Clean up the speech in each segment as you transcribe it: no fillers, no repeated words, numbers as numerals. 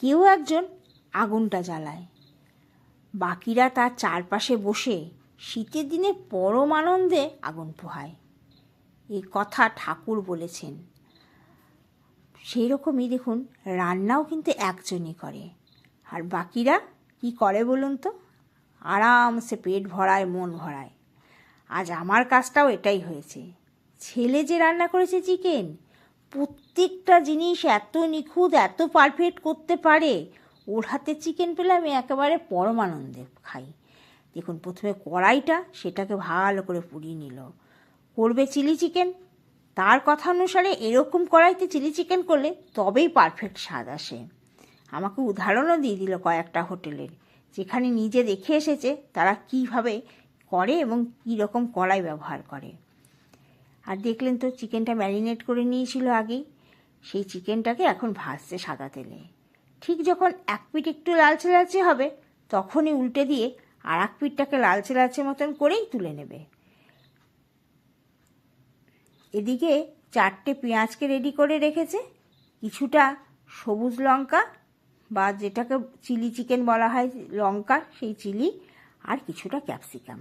কেউ একজন আগুনটা জ্বালায়, বাকিরা তার চারপাশে বসে শীতের দিনে পরম আনন্দে আগুন পোহায়। এই কথা ঠাকুর বলেছেন। সেই রকমই দেখুন, রান্নাও কিন্তু একজনই করে, আর বাকিরা কি করে বলুন তো? আরামসে পেট ভরায়, মন ভরায়। আজ আমার কাজটাও এটাই হয়েছে। ছেলে যে রান্না করেছে চিকেন, প্রত্যেকটা জিনিস এত নিখুঁত, এত পারফেক্ট করতে পারে। ওর হাতে চিকেন পেলে আমি একেবারে পরম আনন্দে খাই। দেখুন, প্রথমে কড়াইটা সেটাকে ভালো করে পুড়িয়ে নিল। করবে চিলি চিকেন, তার কথা অনুসারে এরকম কড়াইতে চিলি চিকেন করলে তবেই পারফেক্ট স্বাদ আসে। আমাকে উদাহরণও দিয়ে দিল কয়েকটা হোটেলের, যেখানে নিজে দেখে এসেছে তারা কীভাবে করে এবং কী রকম কড়াই ব্যবহার করে। আর দেখলেন তো, চিকেনটা ম্যারিনেট করে নিয়েছিল আগেই। সেই চিকেনটাকে এখন ভাজছে সাদা তেলে। ঠিক যখন এক পিঠ একটু লালচে লালচে হবে, তখনই উল্টে দিয়ে আর এক পিঠটাকে লালচে লালচে মতন করেই তুলে নেবে। এদিকে 4টে পেঁয়াজকে রেডি করে রেখেছে, কিছুটা সবুজ লঙ্কা বা যেটাকে চিলি চিকেন বলা হয় লঙ্কা, সেই চিলি, আর কিছুটা ক্যাপসিকাম।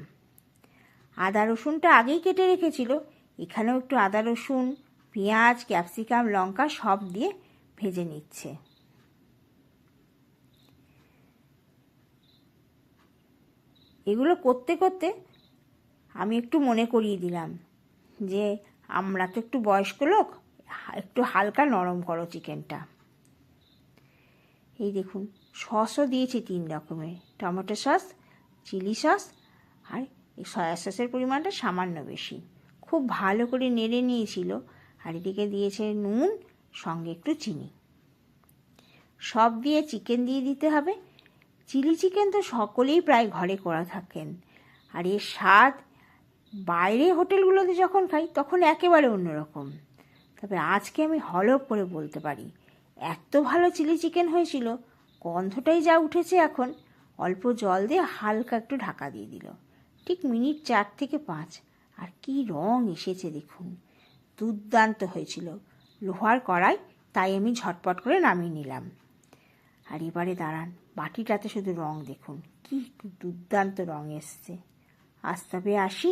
আদা রসুনটা আগেই কেটে রেখেছিল, এখানেও একটু আদা রসুন, পেঁয়াজ, ক্যাপসিকাম, লঙ্কা সব দিয়ে ভেজে নিচ্ছে। এগুলো করতে করতে আমি একটু মনে করিয়ে দিলাম যে আমরা তো একটু বয়স্ক লোক, একটু হালকা নরম করো চিকেনটা। এই দেখুন, সসও দিয়েছি 3 রকমের, টমেটো সস, চিলি সস, আর এই সয়া সসের পরিমাণটা সামান্য বেশি। খুব ভালো করে নেড়ে নিয়েছিল। আর এদিকে দিয়েছে নুন, সঙ্গে একটু চিনি। সব দিয়ে চিকেন দিয়ে দিতে হবে। চিলি চিকেন তো সকলেই প্রায় ঘরে করা থাকেন, আর এর স্বাদ বাইরে হোটেলগুলোতে যখন খাই তখন একেবারে অন্যরকম। তবে আজকে আমি হলফ করে বলতে পারি, এত ভালো চিলি চিকেন হয়েছিল, গন্ধটাই যা উঠেছে এখন। অল্প জল দিয়ে হালকা একটু ঢাকা দিয়ে দিল, ঠিক মিনিট 4 থেকে 5। আর কি রং এসেছে দেখুন, দুর্দান্ত হয়েছিল। লোহার কড়াই, তাই আমি ঝটপট করে নামিয়ে নিলাম। আর এবারে দাঁড়ান, বাটিটাতে শুধু রং দেখুন, কি দুর্দান্ত রং এসছে। আজ তবে আসি।